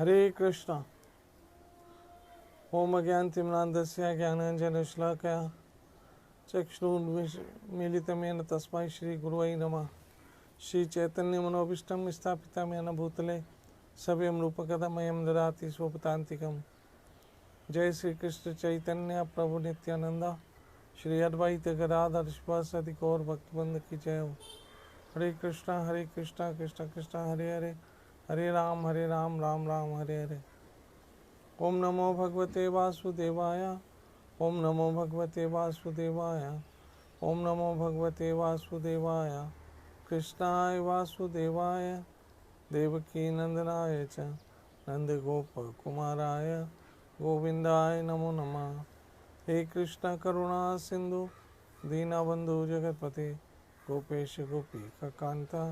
हरे कृष्णा। ओम अज्ञानतिमिरान्धस्य ज्ञानाञ्जनशलाकया चक्षुरुन्मीलितं तस्मै श्रीगुरुवे नमः। श्रीचैतन्यमनोभीष्टं स्थापितं येन भूतले स्वयं रूपकथमयं ददाति स्वपदान्तिकम्। जय श्री कृष्ण चैतन्य प्रभु नित्यानंद श्री अद्वैत गदाधर शिवासादि गौर भक्तवृंद की जय हो। हरे कृष्णा कृष्णा कृष्णा हरे हरे, हरे राम राम राम हरे हरे। ओम नमो भगवते वासुदेवाय, ओम नमो भगवते वासुदेवाय, ओम नमो भगवते वासुदेवाय। कृष्णाय वासुदेवाय देवकी नंदनाय च नंद गोप कुमाराय गोविंदाय नमो नमः। हे कृष्ण करुणा सिंधु दीनबंधु जगतपते गोपेश गोपी कांता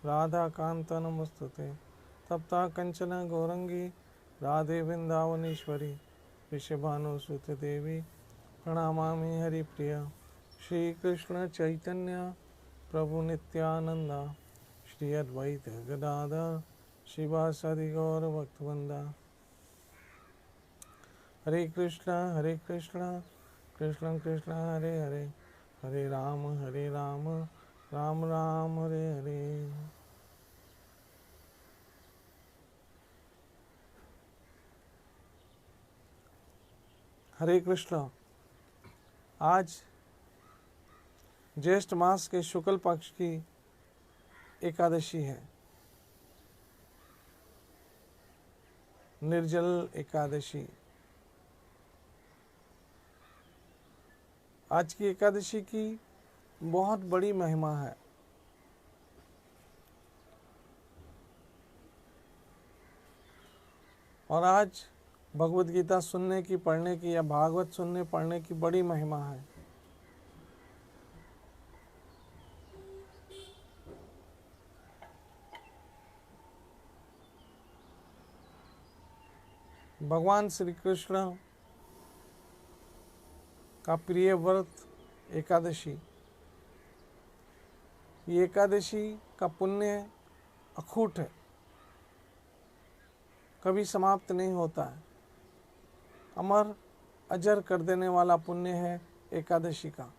राधा कांता नमस्तुते। तप्ता कंचन गौरंगी राधे वृंदावनेश्वरी ऋषभानुसुत देवी प्रणमामि हरिप्रिया। श्री कृष्ण चैतन्य प्रभु नित्यानंद श्री अद्वैत गदाधर शिवासादि गौर भक्तवृंदा। हरे कृष्णा कृष्ण कृष्ण हरे हरे, हरे राम राम राम हरे हरे। हरे कृष्ण। आज ज्येष्ठ मास के शुक्ल पक्ष की एकादशी है, निर्जल एकादशी। आज की एकादशी की बहुत बड़ी महिमा है। और आज भगवत गीता सुनने की, पढ़ने की या भागवत सुनने पढ़ने की बड़ी महिमा है। भगवान श्री कृष्ण का प्रिय व्रत एकादशी। ये एकादशी का पुण्य अखूट है, कभी समाप्त नहीं होता है। अमर अजर कर देने वाला पुण्य है एकादशी का।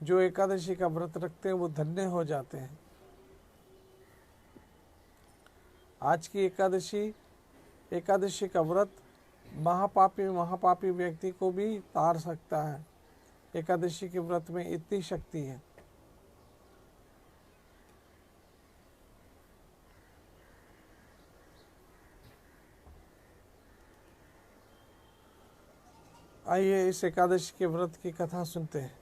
जो एकादशी का व्रत रखते हैं वो धन्य हो जाते हैं। आज की एकादशी का व्रत महापापी व्यक्ति को भी तार सकता है। एकादशी के व्रत में इतनी शक्ति है। आइए इस एकादशी के व्रत की कथा सुनते हैं।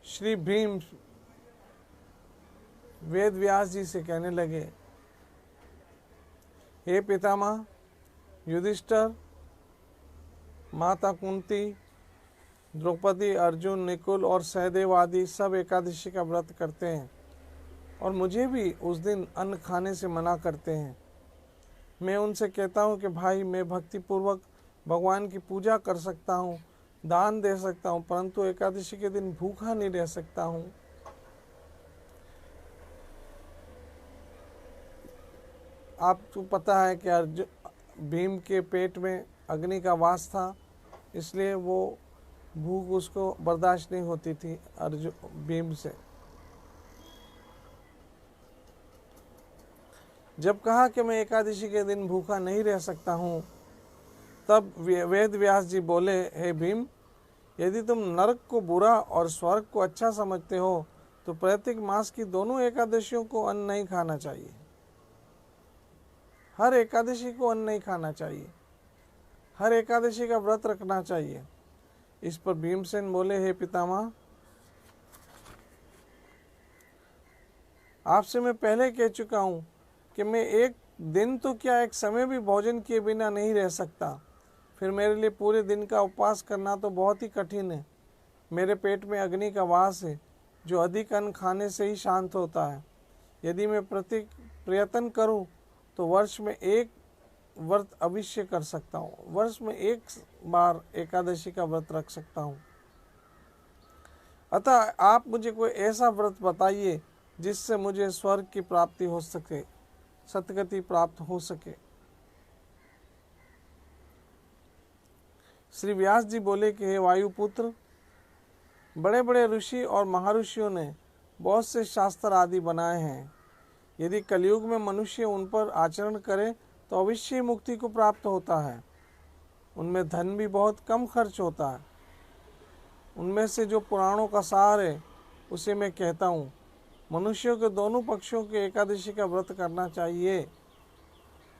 श्री भीम वेद व्यास जी से कहने लगे, हे पितामह, युधिष्ठिर, माता कुंती, द्रौपदी, अर्जुन, निकुल और सहदेव आदि सब एकादशी का व्रत करते हैं और मुझे भी उस दिन अन्न खाने से मना करते हैं। मैं उनसे कहता हूँ कि भाई, मैं भक्तिपूर्वक भगवान की पूजा कर सकता हूँ, दान दे सकता हूँ, परंतु एकादशी के दिन भूखा नहीं रह सकता हूँ। आपको पता है कि भीम के पेट में अग्नि का वास था, इसलिए वो भूख उसको बर्दाश्त नहीं होती थी भीम से। जब कहा कि मैं एकादशी के दिन भूखा नहीं रह सकता हूँ, तब वेद व्यास जी बोले, हे भीम, यदि तुम नरक को बुरा और स्वर्ग को अच्छा समझते हो तो प्रत्येक मास की दोनों एकादशियों को अन्न नहीं खाना चाहिए। हर एकादशी को अन्न नहीं खाना चाहिए, हर एकादशी का व्रत रखना चाहिए। इस पर भीमसेन बोले, हे पितामह, आपसे मैं पहले कह चुका हूँ कि मैं एक दिन तो क्या, एक समय भी भोजन किए बिना नहीं रह सकता। फिर मेरे लिए पूरे दिन का उपवास करना तो बहुत ही कठिन है। मेरे पेट में अग्नि का वास है, जो अधिक अन्न खाने से ही शांत होता है। यदि मैं प्रयत्न करूं तो वर्ष में एक व्रत अवश्य कर सकता हूँ। वर्ष में एक बार एकादशी का व्रत रख सकता हूँ। अतः आप मुझे कोई ऐसा व्रत बताइए जिससे मुझे स्वर्ग की प्राप्ति हो सके, सतगति प्राप्त हो सके। श्री व्यास जी बोले कि हे वायुपुत्र, बड़े बड़े ऋषि और महर्षियों ने बहुत से शास्त्र आदि बनाए हैं। यदि कलयुग में मनुष्य उन पर आचरण करे तो अवश्य मुक्ति को प्राप्त होता है। उनमें धन भी बहुत कम खर्च होता है। उनमें से जो पुराणों का सार है उसे मैं कहता हूँ। मनुष्यों के दोनों पक्षों के एकादशी का व्रत करना चाहिए।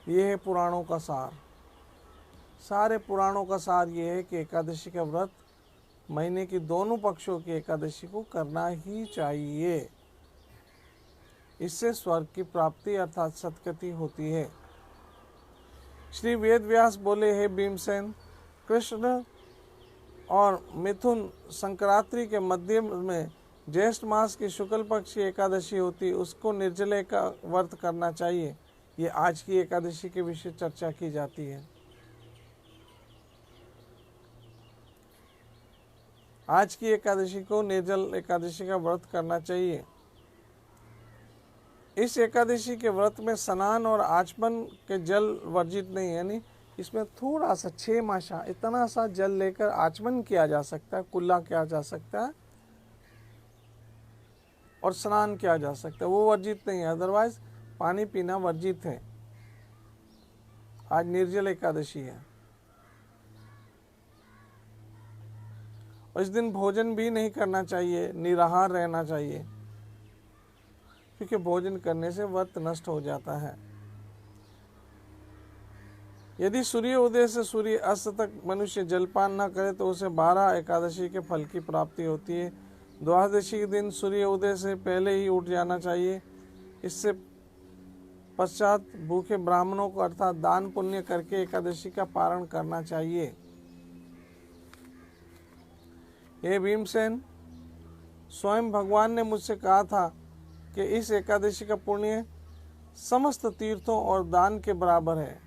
ये है पुराणों का सार। सारे पुराणों का सार ये है कि एकादशी का व्रत महीने की दोनों पक्षों की एकादशी को करना ही चाहिए। इससे स्वर्ग की प्राप्ति अर्थात सतगति होती है। श्री वेद व्यास बोले, हे भीमसेन, कृष्ण और मिथुन संक्रांति के मध्य में ज्येष्ठ मास की शुक्ल पक्ष की एकादशी होती, उसको निर्जले का व्रत करना चाहिए। ये आज की एकादशी के विषय चर्चा की जाती है। आज की एकादशी को निर्जल एकादशी का व्रत करना चाहिए। इस एकादशी के व्रत में स्नान और आचमन के जल वर्जित नहीं, यानी इसमें थोड़ा सा 6 माशा इतना सा जल लेकर आचमन किया जा सकता है, कुल्ला किया जा सकता है और स्नान किया जा सकता है, वो वर्जित नहीं है। अदरवाइज पानी पीना वर्जित है। आज निर्जल एकादशी है और इस दिन भोजन भी नहीं करना चाहिए, निराहार रहना चाहिए, क्योंकि भोजन करने से व्रत नष्ट हो जाता है। यदि सूर्य उदय से सूर्य अस्त तक मनुष्य जलपान न करे तो उसे 12 एकादशी के फल की प्राप्ति होती है। द्वादशी के दिन सूर्य उदय से पहले ही उठ जाना चाहिए। इससे पश्चात भूखे ब्राह्मणों को अर्थात दान पुण्य करके एकादशी का पारण करना चाहिए। हे भीमसेन, स्वयं भगवान ने मुझसे कहा था कि इस एकादशी का पुण्य समस्त तीर्थों और दान के बराबर है।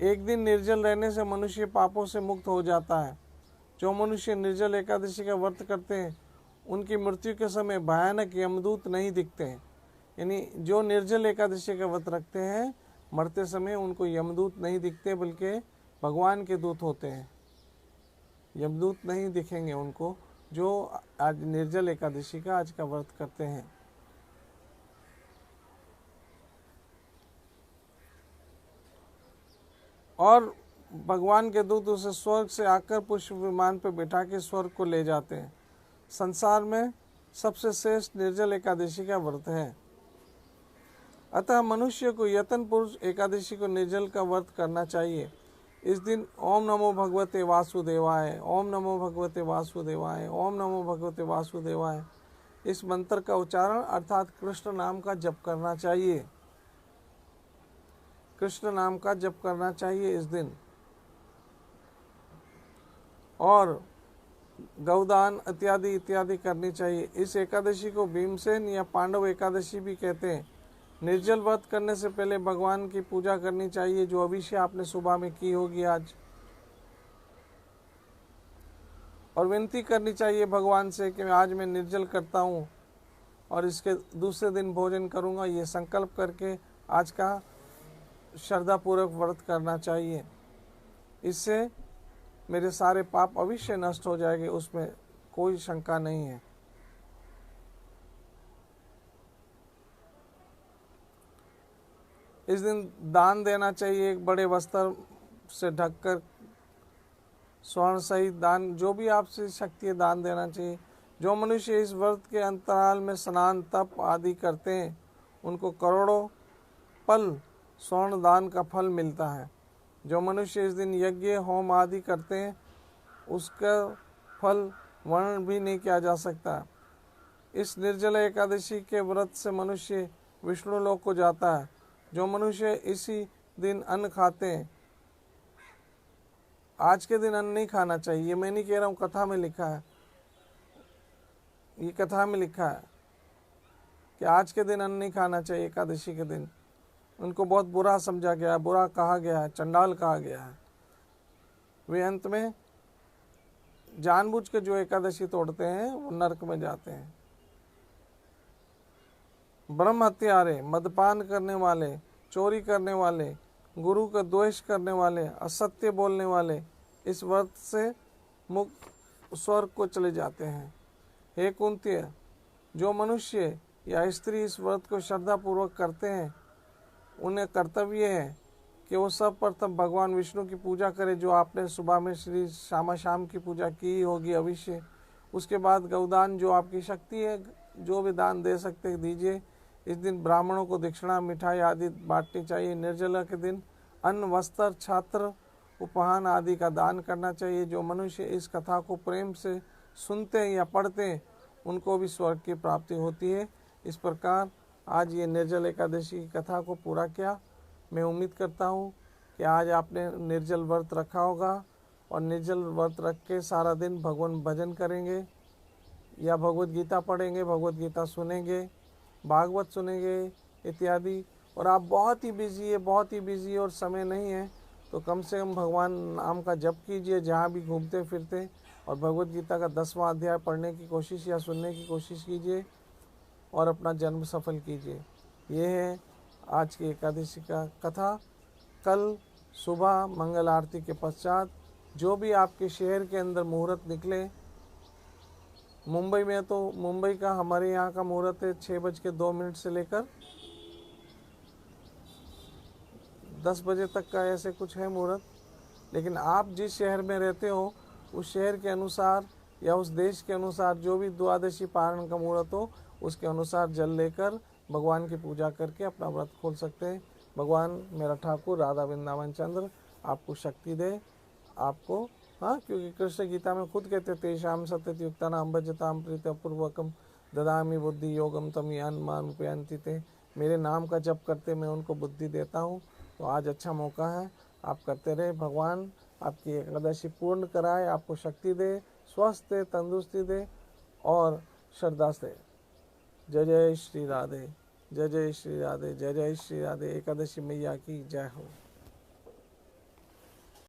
एक दिन निर्जल रहने से मनुष्य पापों से मुक्त हो जाता है। जो मनुष्य निर्जल एकादशी का व्रत करते हैं उनकी मृत्यु के समय भयानक यमदूत नहीं दिखते हैं। यानी जो निर्जल एकादशी का व्रत रखते हैं मरते समय उनको यमदूत नहीं दिखते, बल्कि भगवान के दूत होते हैं। यमदूत नहीं दिखेंगे उनको जो आज निर्जल एकादशी का आज का व्रत करते हैं। और भगवान के दूत उसे स्वर्ग से आकर पुष्प विमान पर बैठा के स्वर्ग को ले जाते हैं। संसार में सबसे श्रेष्ठ निर्जल एकादशी का व्रत है। अतः मनुष्य को यत्न पुरुष एकादशी को निर्जल का व्रत करना चाहिए। इस दिन ओम नमो भगवते वासुदेवाय, ओम नमो भगवते वासुदेवाय, ओम नमो भगवते वासुदेवाय, इस मंत्र का उच्चारण अर्थात कृष्ण नाम का जप करना चाहिए। कृष्ण नाम का जप करना चाहिए इस दिन। और गौदान इत्यादि इत्यादि करनी चाहिए। इस एकादशी को भीमसेन या पांडव एकादशी भी कहते हैं। निर्जल व्रत करने से पहले भगवान की पूजा करनी चाहिए, जो अभिषेक आपने सुबह में की होगी आज, और विनती करनी चाहिए भगवान से कि आज मैं निर्जल करता हूँ और इसके दूसरे दिन भोजन करूँगा। ये संकल्प करके आज का श्रद्धापूर्वक व्रत करना चाहिए। इससे मेरे सारे पाप अवश्य नष्ट हो जाएंगे, उसमें कोई शंका नहीं है। इस दिन दान देना चाहिए, एक बड़े वस्त्र से ढककर स्वर्ण सहित दान, जो भी आपसे शक्ति है दान देना चाहिए। जो मनुष्य इस व्रत के अंतराल में स्नान तप आदि करते हैं उनको करोड़ों पल स्वर्ण दान का फल मिलता है। जो मनुष्य इस दिन यज्ञ होम आदि करते हैं उसका फल वर्णन भी नहीं किया जा सकता। इस निर्जल एकादशी के व्रत से मनुष्य विष्णु लोक को जाता है। जो मनुष्य इसी दिन अन्न खाते हैं, आज के दिन अन्न नहीं खाना चाहिए, मैं नहीं कह रहा हूँ, कथा में लिखा है, ये कथा में लिखा है कि आज के दिन अन्न नहीं खाना चाहिए। एकादशी के दिन उनको बहुत बुरा समझा गया है, बुरा कहा गया है, चंडाल कहा गया है। वे अंत में जानबूझ के जो एकादशी तोड़ते हैं वो नरक में जाते हैं। ब्रह्म हत्यारे, मदपान करने वाले, चोरी करने वाले, गुरु का द्वेष करने वाले, असत्य बोलने वाले इस व्रत से मुक्त स्वर्ग को चले जाते हैं। हे कुंती, जो मनुष्य या स्त्री इस व्रत को श्रद्धा पूर्वक करते हैं उन्हें कर्तव्य है कि वो सब प्रथम भगवान विष्णु की पूजा करें, जो आपने सुबह में श्री श्यामा शाम की पूजा की होगी अवश्य। उसके बाद गौदान, जो आपकी शक्ति है, जो भी दान दे सकते दीजिए। इस दिन ब्राह्मणों को दक्षिणा, मिठाई आदि बांटनी चाहिए। निर्जला के दिन अन्न, वस्त्र, छात्र, उपहान आदि का दान करना चाहिए। जो मनुष्य इस कथा को प्रेम से सुनते हैं या पढ़ते हैं उनको भी स्वर्ग की प्राप्ति होती है। इस प्रकार आज ये निर्जल एकादशी की कथा को पूरा किया। मैं उम्मीद करता हूँ कि आज आपने निर्जल व्रत रखा होगा और निर्जल व्रत रख के सारा दिन भगवान भजन करेंगे या भगवत गीता पढ़ेंगे, भगवत गीता सुनेंगे, भागवत सुनेंगे इत्यादि। और आप बहुत ही बिजी है और समय नहीं है तो कम से कम भगवान नाम का जप कीजिए जहाँ भी घूमते फिरते, और भगवत गीता का 10वां अध्याय पढ़ने की कोशिश या सुनने की कोशिश कीजिए और अपना जन्म सफल कीजिए। ये है आज की एकादशी का कथा। कल सुबह मंगल आरती के पश्चात जो भी आपके शहर के अंदर मुहूर्त निकले, मुंबई में तो मुंबई का हमारे यहाँ का मुहूर्त है 6:02 से लेकर 10 बजे तक का, ऐसे कुछ है मुहूर्त। लेकिन आप जिस शहर में रहते हो उस शहर के अनुसार या उस देश के अनुसार जो भी द्वादशी पारण का मुहूर्त हो उसके अनुसार जल लेकर भगवान की पूजा करके अपना व्रत खोल सकते हैं। भगवान मेरा ठाकुर राधा वृंदावन चंद्र आपको शक्ति दे, आपको, हाँ, क्योंकि कृष्ण गीता में खुद कहते तेषाम सत्ययुक्तानां भजतां प्रीत्यपूर्वकम ददामि बुद्धि योगम तम यान मान उपयांति ते। मेरे नाम का जप करते मैं उनको बुद्धि देता हूँ। तो आज अच्छा मौका है, आप करते रहे। भगवान आपकी एकादशी पूर्ण कराए, आपको शक्ति दे, स्वस्थ दे, तंदुरुस्ती दे और श्रद्धा से। जय जय श्री राधे, जय जय श्री राधे, जय जय श्री राधे। एकादशी मैया की जय हो।